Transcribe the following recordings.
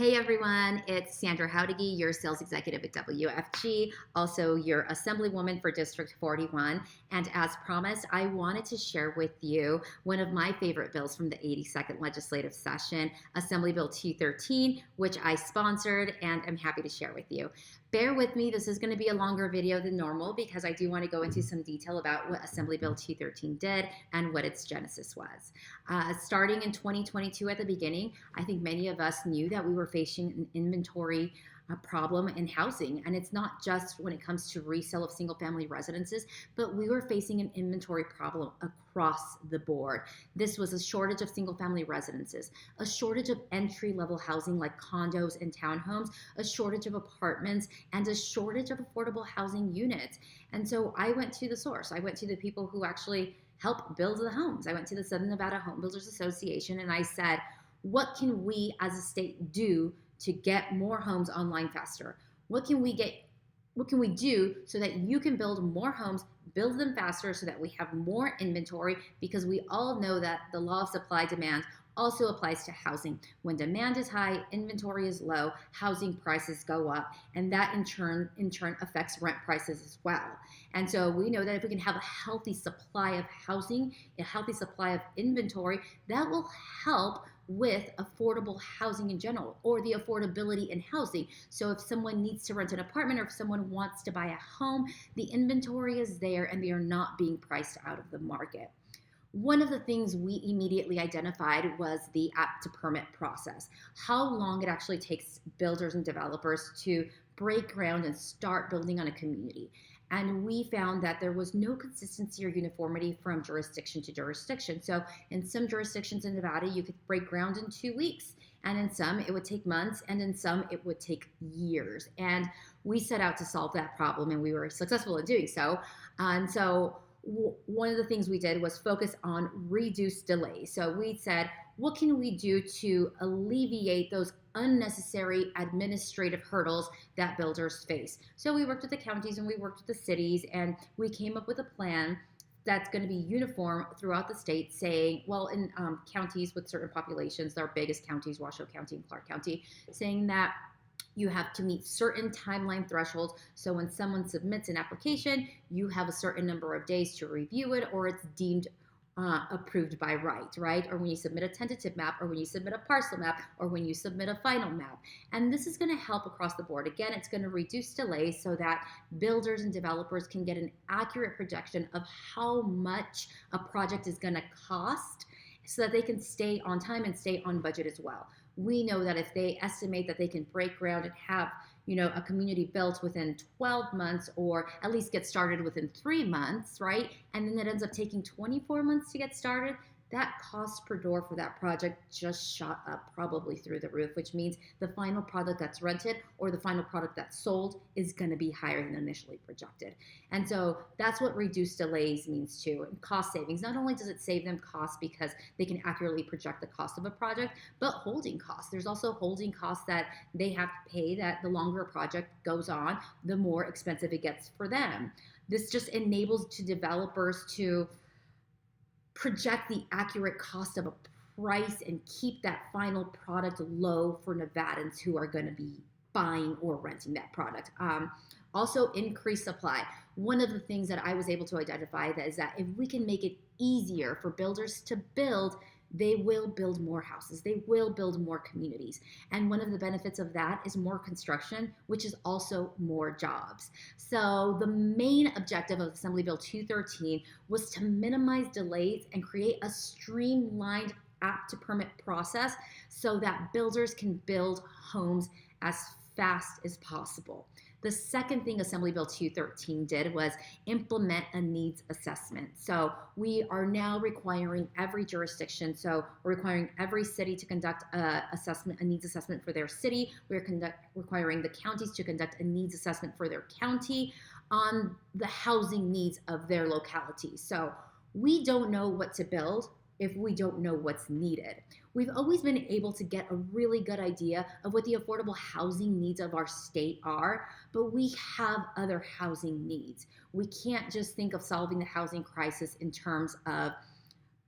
Hey everyone, it's Sandra Howdigy, your sales executive at WFG, also your assemblywoman for District 41. And as promised, I wanted to share with you one of my favorite bills from the 82nd legislative session, Assembly Bill 213, which I sponsored and am happy to share with you. Bear with me, this is going to be a longer video than normal because I do want to go into some detail about what Assembly Bill 213 did and what its genesis was. Starting in 2022 at the beginning, I think many of us knew that we were facing an inventory problem in housing. And it's not just when it comes to resale of single family residences, but we were facing an inventory problem across the board. This was a shortage of single family residences, a shortage of entry level housing like condos and townhomes, a shortage of apartments, and a shortage of affordable housing units. And so I went to the source. I went to the people who actually help build the homes. I went to the Southern Nevada Home Builders Association and I said, what can we as a state do to get more homes online faster? What can we do so that you can build more homes, build them faster so that we have more inventory? Because we all know that the law of supply demand also applies to housing. When demand is high, inventory is low, housing prices go up, and that in turn affects rent prices as well. And so we know that if we can have a healthy supply of housing, a healthy supply of inventory, that will help with affordable housing in general, or the affordability in housing. So if someone needs to rent an apartment or if someone wants to buy a home, the inventory is there and they are not being priced out of the market. One of the things we immediately identified was the app to permit process, how long it actually takes builders and developers to break ground and start building on a community. And we found that there was no consistency or uniformity from jurisdiction to jurisdiction. So in some jurisdictions in Nevada, you could break ground in 2 weeks. And in some, it would take months. And in some, it would take years. And we set out to solve that problem, and we were successful in doing so. And so one of the things we did was focus on reduced delays. So we said, what can we do to alleviate those unnecessary administrative hurdles that builders face? So we worked with the counties and we worked with the cities, and we came up with a plan that's going to be uniform throughout the state, saying, well, in counties with certain populations, our biggest counties, Washoe County and Clark County, saying that you have to meet certain timeline thresholds. So when someone submits an application, you have a certain number of days to review it, or it's deemed approved by right? Or when you submit a tentative map, or when you submit a parcel map, or when you submit a final map. And this is going to help across the board. Again, it's going to reduce delays so that builders and developers can get an accurate projection of how much a project is going to cost so that they can stay on time and stay on budget as well. We know that if they estimate that they can break ground and have a community built within 12 months, or at least get started within 3 months, right? And then it ends up taking 24 months to get started. That cost per door for that project just shot up probably through the roof, which means the final product that's rented or the final product that's sold is going to be higher than initially projected. And so that's what reduced delays means too. And cost savings, not only does it save them costs because they can accurately project the cost of a project, but holding costs. There's also holding costs that they have to pay, that the longer a project goes on, the more expensive it gets for them. This just enables to developers to project the accurate cost of a price and keep that final product low for Nevadans who are going to be buying or renting that product. Also, increase supply. One of the things that I was able to identify is that if we can make it easier for builders to build, they will build more houses. They will build more communities. And one of the benefits of that is more construction, which is also more jobs. So the main objective of Assembly Bill 213 was to minimize delays and create a streamlined app to permit process so that builders can build homes as fast as possible. The second thing Assembly Bill 213 did was implement a needs assessment. So we are now requiring every jurisdiction, so we're requiring every city to conduct a needs assessment for their city. We're requiring the counties to conduct a needs assessment for their county on the housing needs of their locality. So we don't know what to build if we don't know what's needed. We've always been able to get a really good idea of what the affordable housing needs of our state are, but we have other housing needs. We can't just think of solving the housing crisis in terms of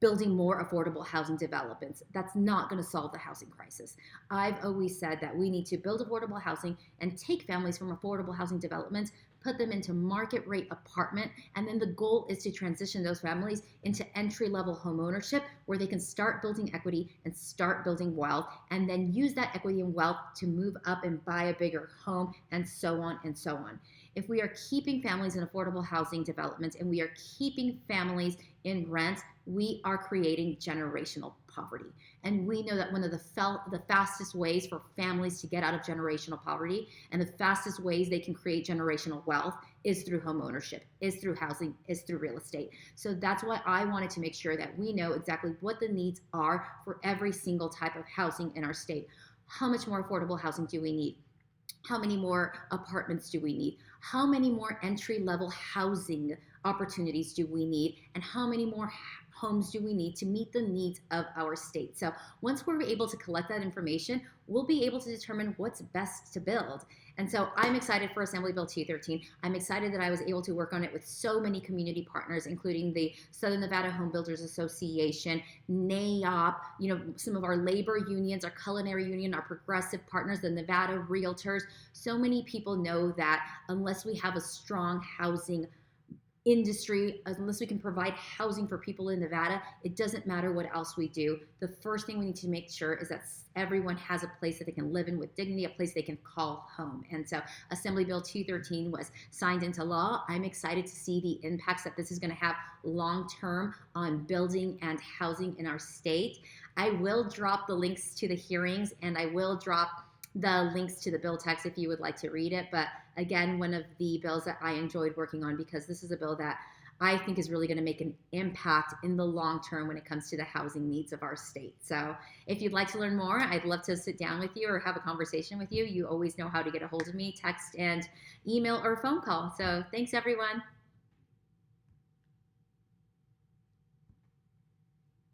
building more affordable housing developments. That's not going to solve the housing crisis. I've always said that we need to build affordable housing and take families from affordable housing developments, put them into market rate apartment, and then the goal is to transition those families into entry level home ownership where they can start building equity and start building wealth, and then use that equity and wealth to move up and buy a bigger home, and so on and so on. If we are keeping families in affordable housing developments and we are keeping families in rent, we are creating generational poverty. And we know that one of the fastest ways for families to get out of generational poverty and the fastest ways they can create generational wealth is through home ownership, is through housing, is through real estate. So that's why I wanted to make sure that we know exactly what the needs are for every single type of housing in our state. How much more affordable housing do we need? How many more apartments do we need? How many more entry level housing opportunities do we need? And how many more homes do we need to meet the needs of our state? So once we're able to collect that information, we'll be able to determine what's best to build. And so I'm excited for Assembly Bill 213. I'm excited that I was able to work on it with so many community partners, including the Southern Nevada Home Builders Association, NAIOP, some of our labor unions, our culinary union, our progressive partners, the Nevada Realtors. So many people know that unless we have a strong housing industry, unless we can provide housing for people in Nevada, it doesn't matter what else we do. The first thing we need to make sure is that everyone has a place that they can live in with dignity, a place they can call home. And so Assembly Bill 213 was signed into law. I'm excited to see the impacts that this is going to have long term on building and housing in our state. I will drop the links to the hearings, and I will drop the links to the bill text if you would like to read it. But again, one of the bills that I enjoyed working on, because this is a bill that I think is really going to make an impact in the long term when it comes to the housing needs of our state. So if you'd like to learn more, I'd love to sit down with you or have a conversation with you. You always know how to get a hold of me, text and email or phone call. So thanks, everyone.